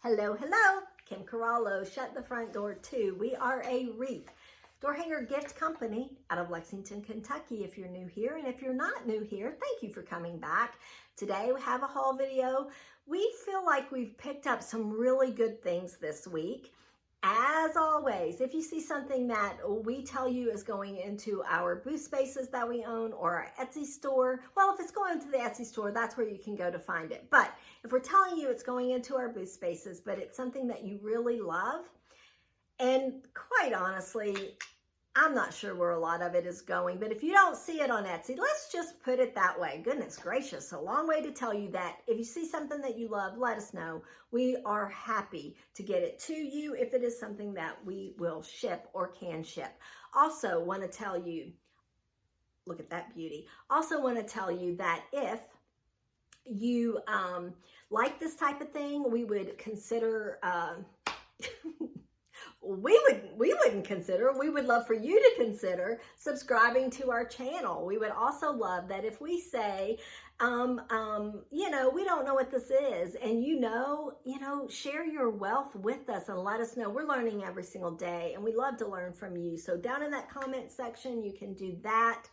Hello, hello. Kim Corallo, Shut the Front Door Too. We are a wreath door hanger gift company out of Lexington, Kentucky. If you're new here, and if you're not new here, thank you for coming back. Today we have a haul video. We feel like we've picked up some really good things this week. As always, if you see something that we tell you is going into our booth spaces that we own or our Etsy store, well, if it's going to the Etsy store, that's where you can go to find it. But if we're telling you it's going into our booth spaces, but it's something that you really love, and quite honestly, I'm not sure where a lot of it is going, but if you don't see it on Etsy, let's just put it that way. Goodness gracious, a long way to tell you that if you see something that you love, let us know. We are happy to get it to you if it is something that we will ship or can ship. Also want to tell you, look at that beauty. Also want to tell you that if you like this type of thing, we would consider... we would love for you to consider subscribing to our channel. We would also love that if we say, we don't know what this is, and share your wealth with us and let us know. We're learning every single day, and we love to learn from you. So down in that comment section, you can do that.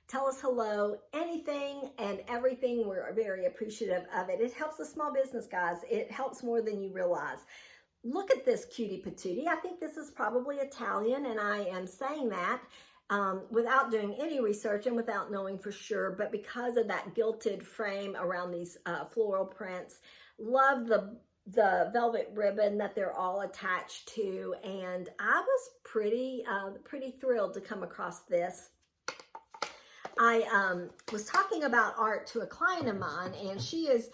Tell us hello, anything and everything. We're very appreciative of it. It helps the small business, guys. It helps more than you realize. Look at this cutie patootie. I think this is probably Italian, and I am saying that without doing any research and without knowing for sure, but because of that gilded frame around these floral prints. Love the velvet ribbon that they're all attached to, and I was pretty thrilled to come across this. I was talking about art to a client of mine, and she is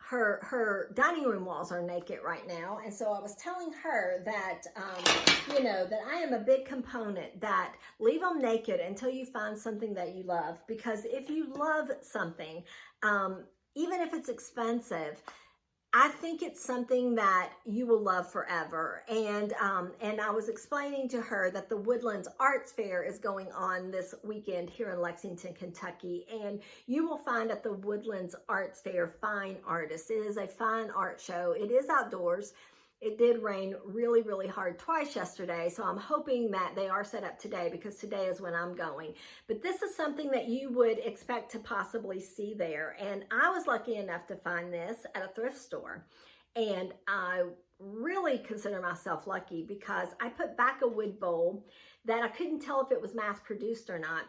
her dining room walls are naked right now, and so I was telling her that that I am a big component that leave them naked until you find something that you love, because if you love something, even if it's expensive, I think it's something that you will love forever. And I was explaining to her that the Woodlands Arts Fair is going on this weekend here in Lexington, Kentucky. And you will find at the Woodlands Arts Fair fine artists. It is a fine art show. It is outdoors. It did rain really, really hard twice yesterday, so I'm hoping that they are set up today, because today is when I'm going. But this is something that you would expect to possibly see there. And I was lucky enough to find this at a thrift store. And I really consider myself lucky, because I put back a wood bowl that I couldn't tell if it was mass produced or not.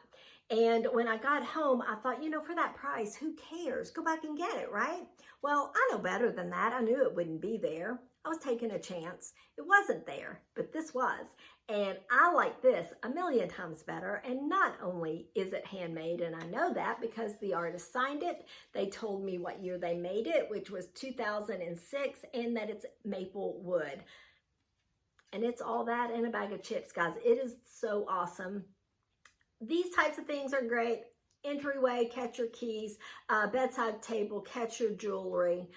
And when I got home, I thought, for that price, who cares? Go back and get it, right? Well, I know better than that. I knew it wouldn't be there. I was taking a chance. It wasn't there, but this was. And I like this a million times better. And not only is it handmade, and I know that because the artist signed it, they told me what year they made it, which was 2006, and that it's maple wood. And it's all that in a bag of chips, guys. It is so awesome. These types of things are great. Entryway, catch your keys, bedside table, catch your jewelry.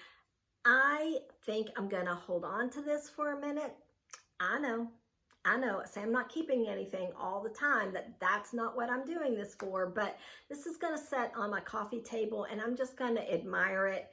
I think I'm going to hold on to this for a minute. I know. Say I'm not keeping anything all the time. That's not what I'm doing this for, but this is going to sit on my coffee table, and I'm just going to admire it,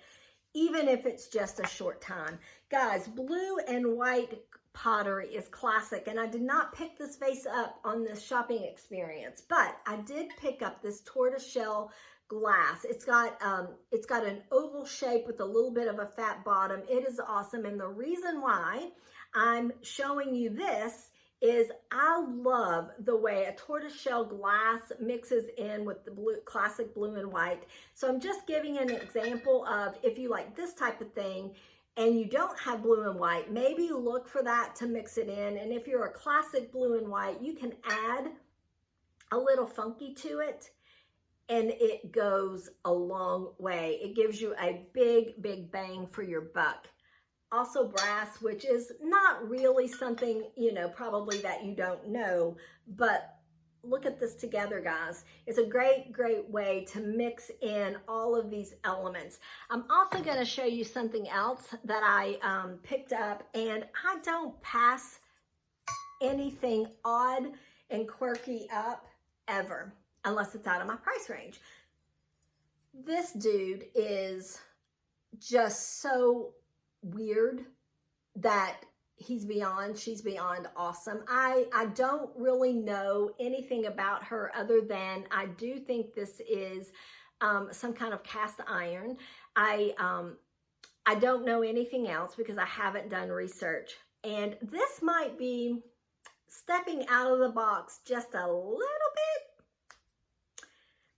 even if it's just a short time. Guys, blue and white pottery is classic, and I did not pick this vase up on this shopping experience, but I did pick up this tortoiseshell glass. It's got an oval shape with a little bit of a fat bottom. It is awesome, and the reason why I'm showing you this is I love the way a tortoiseshell glass mixes in with the classic blue and white. So I'm just giving an example of, if you like this type of thing and you don't have blue and white, maybe look for that to mix it in. And if you're a classic blue and white, you can add a little funky to it, and it goes a long way. It gives you a big, big bang for your buck. Also brass, which is not really something, probably that you don't know, but look at this together, guys. It's a great, great way to mix in all of these elements. I'm also going to show you something else that I picked up, and I don't pass anything odd and quirky up ever, unless it's out of my price range. This dude is just so weird that she's beyond awesome. I don't really know anything about her other than I do think this is some kind of cast iron. I don't know anything else because I haven't done research. And this might be stepping out of the box just a little bit,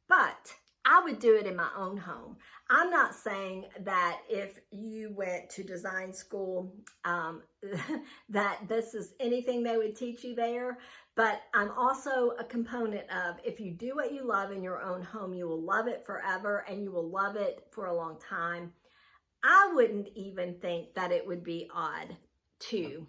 but I would do it in my own home. I'm not saying that if you went to design school, that this is anything they would teach you there, but I'm also a component of if you do what you love in your own home, you will love it forever and you will love it for a long time. I wouldn't even think that it would be odd to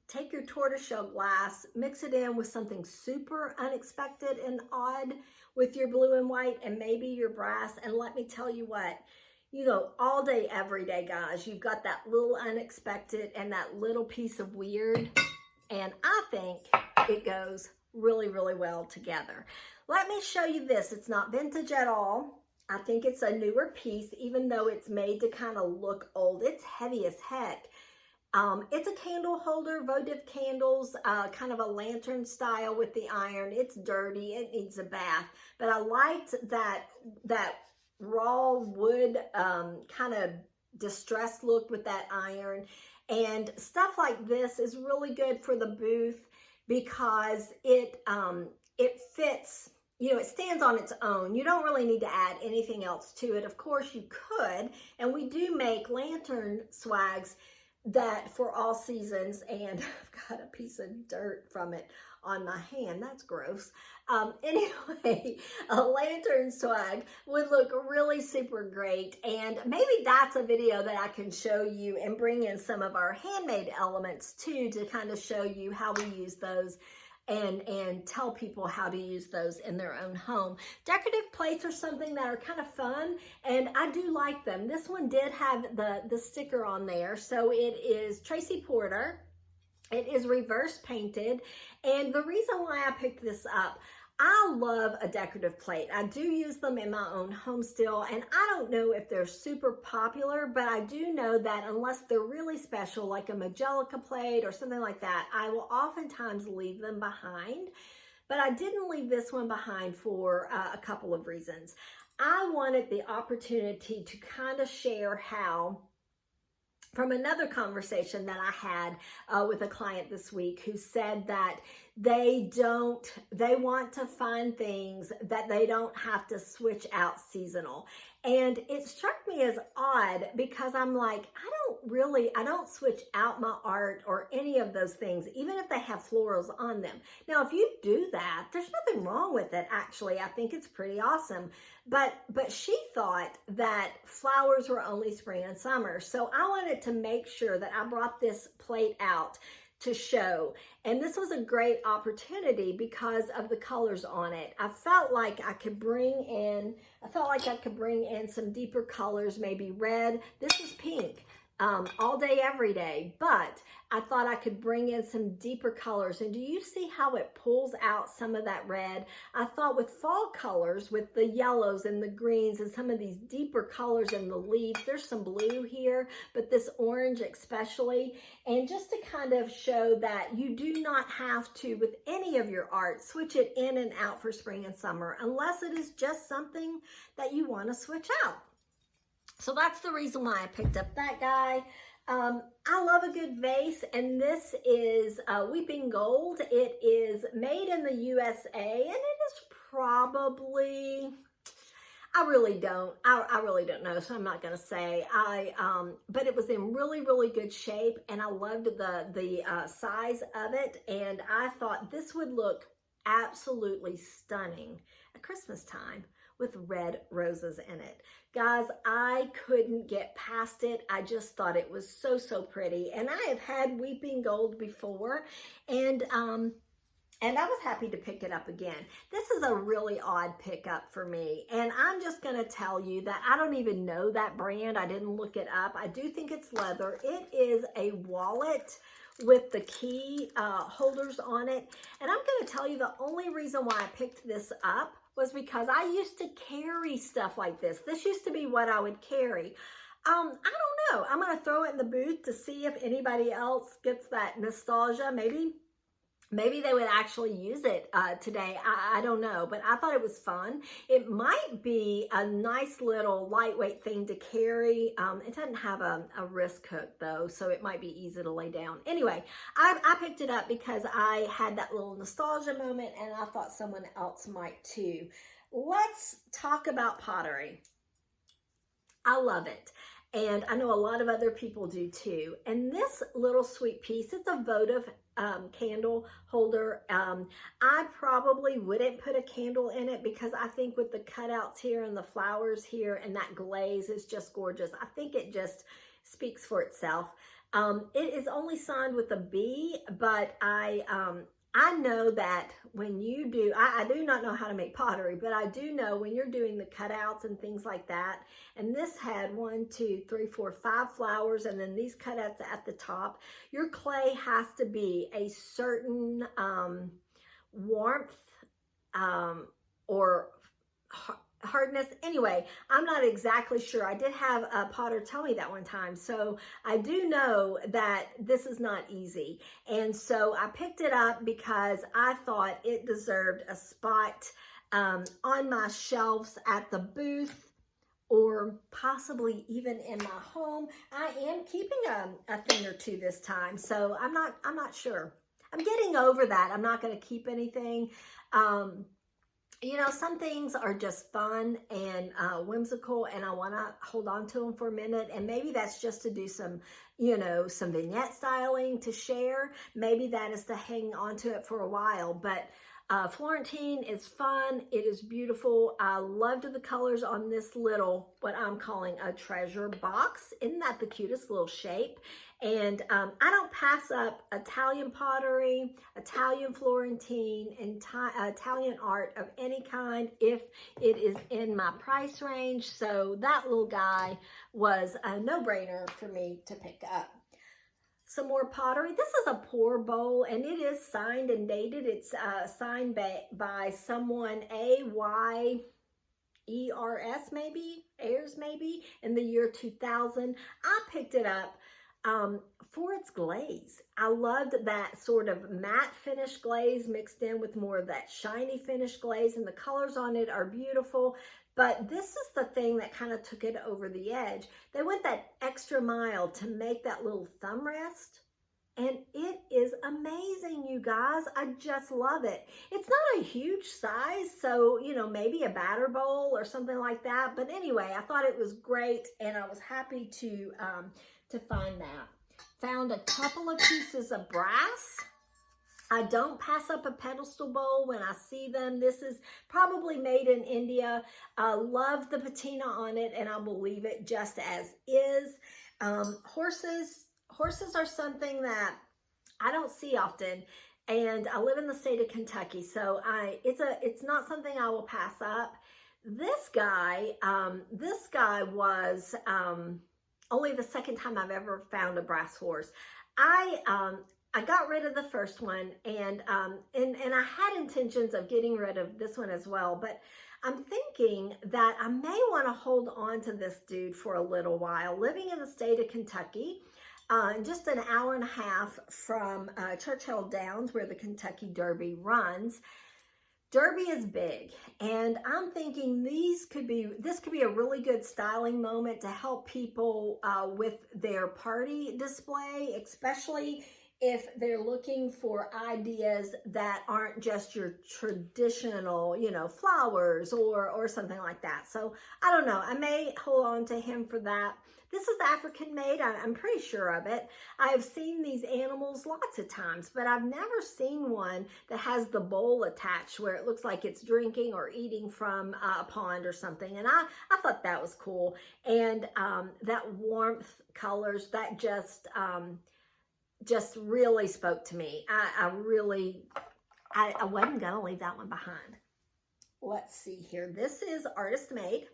take your tortoiseshell glass, mix it in with something super unexpected and odd with your blue and white and maybe your brass. And let me tell you what, you go all day, every day, guys. You've got that little unexpected and that little piece of weird. And I think it goes really, really well together. Let me show you this. It's not vintage at all. I think it's a newer piece, even though it's made to kind of look old. It's heavy as heck. It's a candle holder, votive candles, kind of a lantern style with the iron. It's dirty, it needs a bath, but I liked that raw wood kind of distressed look with that iron. And stuff like this is really good for the booth because it fits. You know, it stands on its own. You don't really need to add anything else to it. Of course you could, and we do make lantern swags that for all seasons, and I've got a piece of dirt from it on my hand. That's gross. Anyway, a lantern swag would look really super great, and maybe that's a video that I can show you and bring in some of our handmade elements too to kind of show you how we use those and tell people how to use those in their own home. Decorative plates are something that are kind of fun, and I do like them. This one did have the sticker on there, so it is Tracy Porter. It is reverse painted, and the reason why I picked this up, I love a decorative plate. I do use them in my own home still, and I don't know if they're super popular, but I do know that unless they're really special, like a Majolica plate or something like that, I will oftentimes leave them behind. But I didn't leave this one behind for a couple of reasons. I wanted the opportunity to kind of share how, from another conversation that I had with a client this week who said that they want to find things that they don't have to switch out seasonal. And it struck me as odd because I'm like, I don't switch out my art or any of those things, even if they have florals on them. Now, if you do that, there's nothing wrong with it, actually. I think it's pretty awesome. But she thought that flowers were only spring and summer. So I wanted to make sure that I brought this plate out to show. And this was a great opportunity because of the colors on it. I felt like I could bring in some deeper colors, maybe red. This is pink. All day, every day, but I thought I could bring in some deeper colors. And do you see how it pulls out some of that red? I thought with fall colors, with the yellows and the greens and some of these deeper colors in the leaves, there's some blue here, but this orange especially, and just to kind of show that you do not have to, with any of your art, switch it in and out for spring and summer, unless it is just something that you want to switch out. So that's the reason why I picked up that guy. I love a good vase, and this is Weeping Gold. It is made in the USA, and it is probably, I really don't know, so I'm not going to say. But it was in really, really good shape, and I loved the size of it, and I thought this would look absolutely stunning at Christmas time with red roses in it. Guys, I couldn't get past it. I just thought it was so, so pretty. And I have had Weeping Gold before, and I was happy to pick it up again. This is a really odd pickup for me, and I'm just going to tell you that I don't even know that brand. I didn't look it up. I do think it's leather. It is a wallet with the key holders on it, and I'm going to tell you the only reason why I picked this up was because I used to carry stuff like this. This used to be what I would carry. I don't know. I'm going to throw it in the booth to see if anybody else gets that nostalgia. Maybe they would actually use it today. I don't know, but I thought it was fun. It might be a nice little lightweight thing to carry. It doesn't have a wrist hook though, so it might be easy to lay down. Anyway, I picked it up because I had that little nostalgia moment and I thought someone else might too. Let's talk about pottery. I love it. And I know a lot of other people do too. And this little sweet piece, it's a votive candle holder. I probably wouldn't put a candle in it because I think with the cutouts here and the flowers here and that glaze is just gorgeous. I think it just speaks for itself. It is only signed with a B, but I know that when you do, I do not know how to make pottery, but I do know when you're doing the cutouts and things like that, and this had 5 flowers, and then these cutouts at the top, your clay has to be a certain warmth or hardness. Anyway, I'm not exactly sure. I did have a potter tell me that one time. So I do know that this is not easy. And so I picked it up because I thought it deserved a spot on my shelves at the booth or possibly even in my home. I am keeping a thing or two this time. So I'm not sure. I'm getting over that. I'm not going to keep anything. You know, some things are just fun and whimsical, and I want to hold on to them for a minute. And maybe that's just to do some, you know, some vignette styling to share. Maybe that is to hang on to it for a while. But Florentine is fun. It is beautiful. I loved the colors on this little, what I'm calling a treasure box. Isn't that the cutest little shape? And I don't pass up Italian pottery, Italian Florentine, and Italian art of any kind if it is in my price range. So that little guy was a no-brainer for me to pick up. Some more pottery. This is a pour bowl, and it is signed and dated. It's signed by someone, Ayers maybe, Ayers maybe, in the year 2000. I picked it up for its glaze. I loved that sort of matte finish glaze mixed in with more of that shiny finish glaze, and the colors on it are beautiful. But this is the thing that kind of took it over the edge. They went that extra mile to make that little thumb rest. And it is amazing, you guys. I just love it. It's not a huge size, so, you know, maybe a batter bowl or something like that. But anyway, I thought it was great, and I was happy to find that. Found a couple of pieces of brass. I don't pass up a pedestal bowl when I see them. This is probably made in India. I love the patina on it, and I will leave it just as is. Horses are something that I don't see often, and I live in the state of Kentucky, so it's not something I will pass up. This guy was only the second time I've ever found a brass horse. I got rid of the first one, and I had intentions of getting rid of this one as well, but I'm thinking that I may want to hold on to this dude for a little while. Living in the state of Kentucky, just an hour and a half from Churchill Downs, where the Kentucky Derby runs. Derby is big, and I'm thinking this could be a really good styling moment to help people with their party display, especially if they're looking for ideas that aren't just your traditional, you know, flowers or something like that. So I don't know. I may hold on to him for that. This is African made. I'm pretty sure of it. I've seen these animals lots of times, but I've never seen one that has the bowl attached where it looks like it's drinking or eating from a pond or something. And I thought that was cool. And that warmth colors, that just really spoke to me. I wasn't gonna leave that one behind. Let's see here. This is artist made.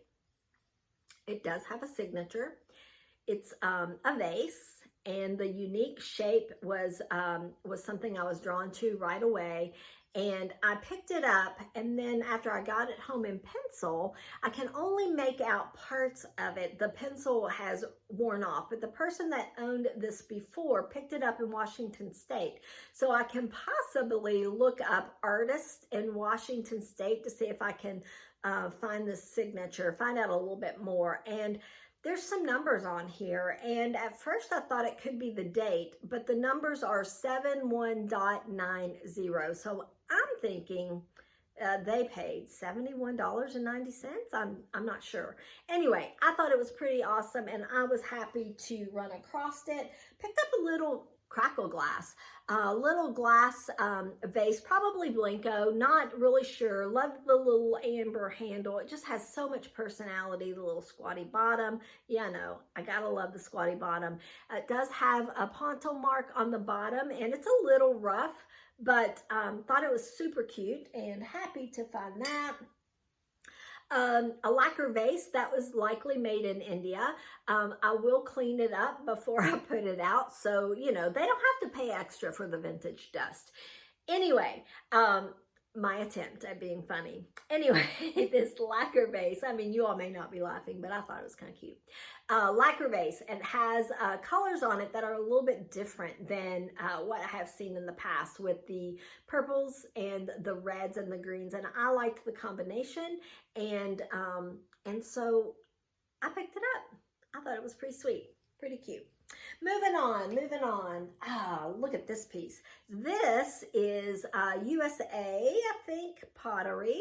It does have a signature. It's a vase, and the unique shape was something I was drawn to right away. And I picked it up, and then after I got it home in pencil, I can only make out parts of it. The pencil has worn off, but the person that owned this before picked it up in Washington State. So I can possibly look up artists in Washington State to see if I can find this signature, find out a little bit more. And there's some numbers on here, and at first I thought it could be the date, but the numbers are 71.90. So I'm thinking they paid $71.90. I'm not sure. Anyway, I thought it was pretty awesome, and I was happy to run across it. Picked up a little crackle glass, little glass vase, probably Blanco, not really sure. Love the little amber handle. It just has so much personality. The little squatty bottom. Yeah, no, I gotta love the squatty bottom. It does have a ponto mark on the bottom, and it's a little rough, but thought it was super cute and happy to find that. A lacquer vase that was likely made in India. I will clean it up before I put it out, so you know they don't have to pay extra for the vintage dust. Anyway, my attempt at being funny. Anyway, this lacquer vase, I mean, you all may not be laughing, but I thought it was kind of cute. Lacquer vase, and has colors on it that are a little bit different than what I have seen in the past, with the purples and the reds and the greens, and I liked the combination, and so I picked it up. I thought it was pretty sweet, pretty cute. Moving on. Look at this piece. This is USA, I think, pottery.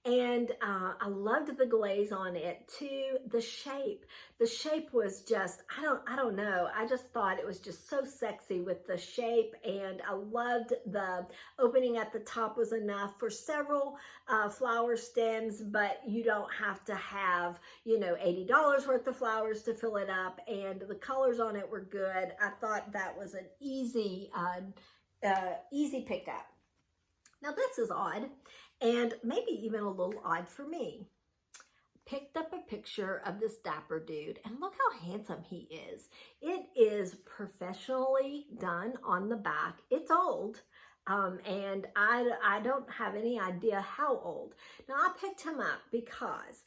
And I loved the glaze on it too. The shape was just, I don't know. I just thought it was just so sexy with the shape, and I loved the opening at the top was enough for several flower stems, but you don't have to have, you know, $80 worth of flowers to fill it up, and the colors on it were good. I thought that was an easy pickup. Now this is odd, and maybe even a little odd for me. Picked up a picture of this dapper dude, and look how handsome he is. It is professionally done on the back. It's old, and I don't have any idea how old. Now I picked him up because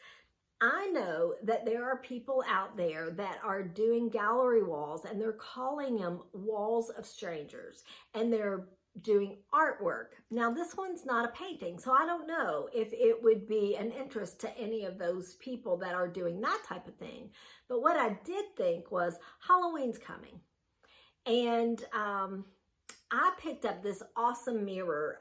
I know that there are people out there that are doing gallery walls, and they're calling them walls of strangers, and they're doing artwork. Now this one's not a painting, so I don't know if it would be an interest to any of those people that are doing that type of thing. But what I did think was Halloween's coming, and I picked up this awesome mirror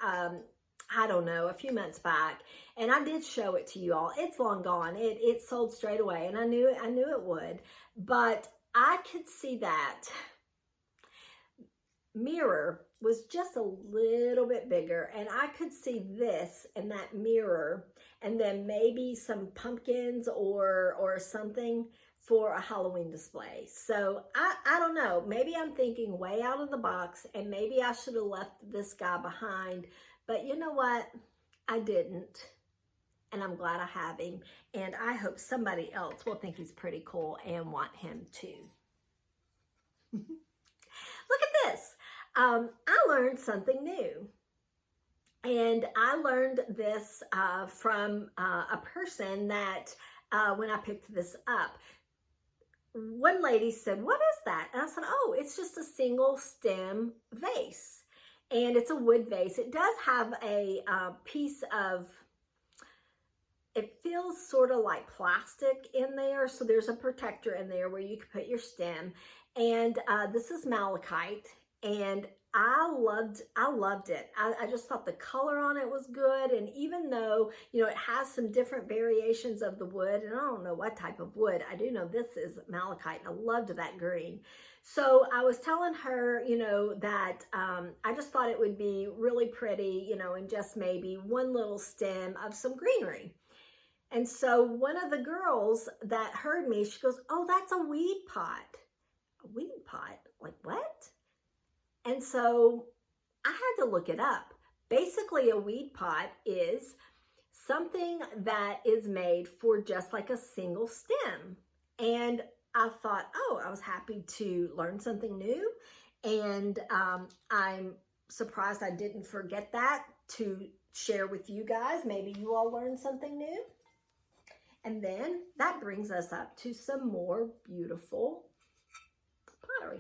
I don't know, a few months back, and I did show it to you all. It's long gone. It sold straight away, and I knew it would, but I could see that mirror was just a little bit bigger, and I could see this and that mirror, and then maybe some pumpkins or something for a Halloween display. So I don't know, maybe I'm thinking way out of the box, and maybe I should have left this guy behind, but you know what, I didn't, and I'm glad I have him, and I hope somebody else will think he's pretty cool and want him too. Look at this. I learned something new, and I learned this from a person that when I picked this up, one lady said, "What is that?" And I said, "Oh, it's just a single stem vase, and it's a wood vase. It does have a piece of, it feels sort of like plastic in there, so there's a protector in there where you can put your stem, and this is malachite." And I loved it. I just thought the color on it was good. And even though, you know, it has some different variations of the wood, and I don't know what type of wood, I do know this is malachite, and I loved that green. So I was telling her, you know, that I just thought it would be really pretty, you know, and just maybe one little stem of some greenery. And so one of the girls that heard me, she goes, "Oh, that's a weed pot." A weed pot? Like what? And so I had to look it up. Basically, a weed pot is something that is made for just like a single stem. And I thought, oh, I was happy to learn something new. And I'm surprised I didn't forget that to share with you guys. Maybe you all learned something new. And then that brings us up to some more beautiful pottery.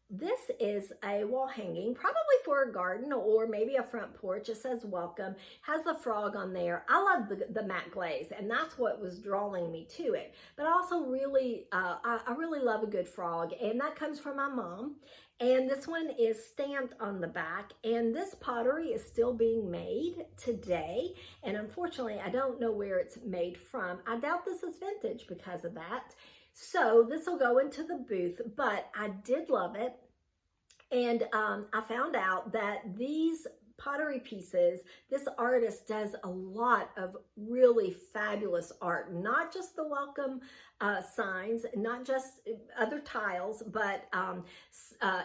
This is a wall hanging, probably for a garden or maybe a front porch. It says welcome, has a frog on there. I love the matte glaze, and that's what was drawing me to it. But I also really, I really love a good frog, and that comes from my mom. And this one is stamped on the back, and this pottery is still being made today. And unfortunately, I don't know where it's made from. I doubt this is vintage because of that. So this will go into the booth, but I did love it. And I found out that these pottery pieces, this artist does a lot of really fabulous art, not just the welcome signs, not just other tiles, but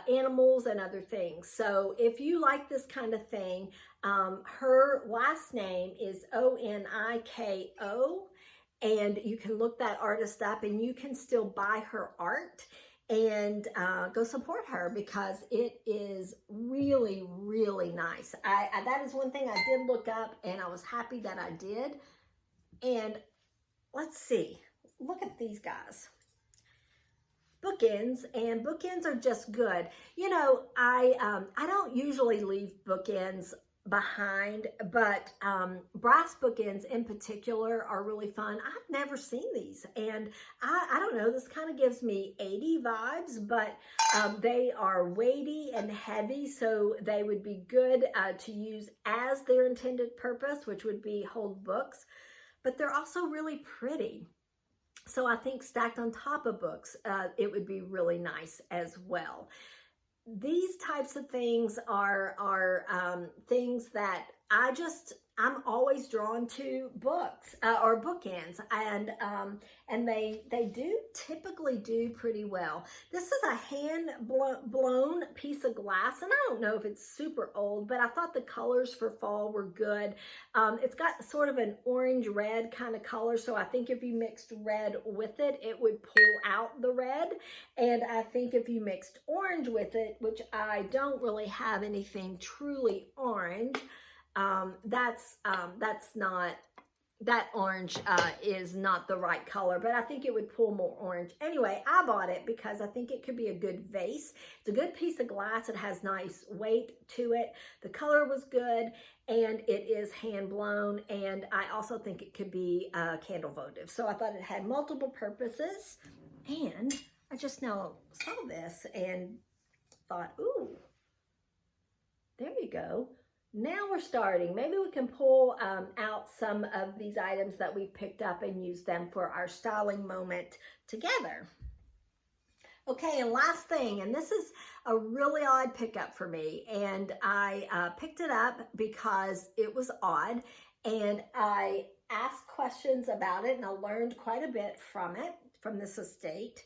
animals and other things. So if you like this kind of thing, her last name is Oniko. And you can look that artist up, and you can still buy her art and go support her, because it is really, really nice. That is one thing I did look up, and I was happy that I did. And let's see, look at these guys. Bookends, and bookends are just good. You know, I don't usually leave bookends behind, but brass bookends in particular are really fun. I've never seen these, and I don't know, this kind of gives me 80 vibes, but they are weighty and heavy, so they would be good to use as their intended purpose, which would be hold books, but they're also really pretty. So I think stacked on top of books, it would be really nice as well. These types of things are things that I'm always drawn to books or bookends, and they do typically do pretty well. This is a hand blown piece of glass, and I don't know if it's super old, but I thought the colors for fall were good. It's got sort of an orange red kind of color, so I think if you mixed red with it, it would pull out the red. And I think if you mixed orange with it, which I don't really have anything truly orange, that orange is not the right color, but I think it would pull more orange. Anyway, I bought it because I think it could be a good vase. It's a good piece of glass. It has nice weight to it. The color was good, and it is hand blown, and I also think it could be candle votive. So I thought it had multiple purposes, and I just now saw this and thought, ooh, there you go. Now we're starting. Maybe we can pull out some of these items that we've picked up and use them for our styling moment together. Okay, and last thing, and this is a really odd pickup for me, and I picked it up because it was odd, and I asked questions about it, and I learned quite a bit from it, from this estate.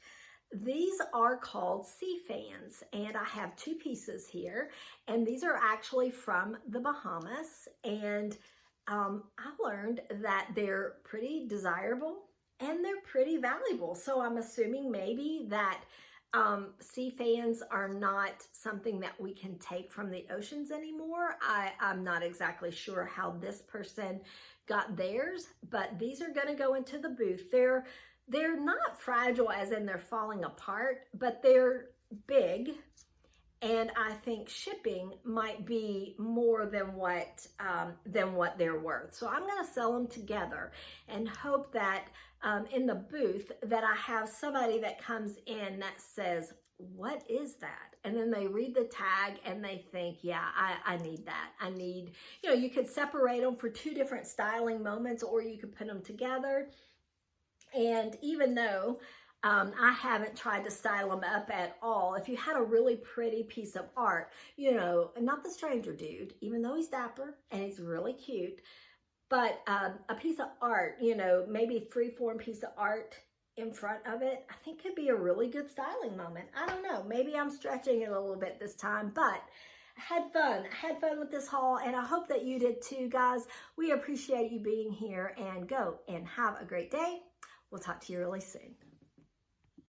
These are called sea fans, and I have two pieces here, and these are actually from the Bahamas, and I learned that they're pretty desirable and they're pretty valuable. So I'm assuming maybe that sea fans are not something that we can take from the oceans anymore. I'm not exactly sure how this person got theirs, but these are going to go into the booth. They're not fragile as in they're falling apart, but they're big, and I think shipping might be more than what they're worth. So I'm going to sell them together and hope that in the booth that I have somebody that comes in that says, what is that? And then they read the tag and they think, yeah, I need that. I need, you know, you could separate them for two different styling moments, or you could put them together. And even though I haven't tried to style them up at all, if you had a really pretty piece of art, you know, not the stranger dude, even though he's dapper and he's really cute, but a piece of art, you know, maybe free-form piece of art in front of it, I think could be a really good styling moment. I don't know, maybe I'm stretching it a little bit this time, but I had fun. I had fun with this haul, and I hope that you did too, guys. We appreciate you being here, and go and have a great day. We'll talk to you really soon.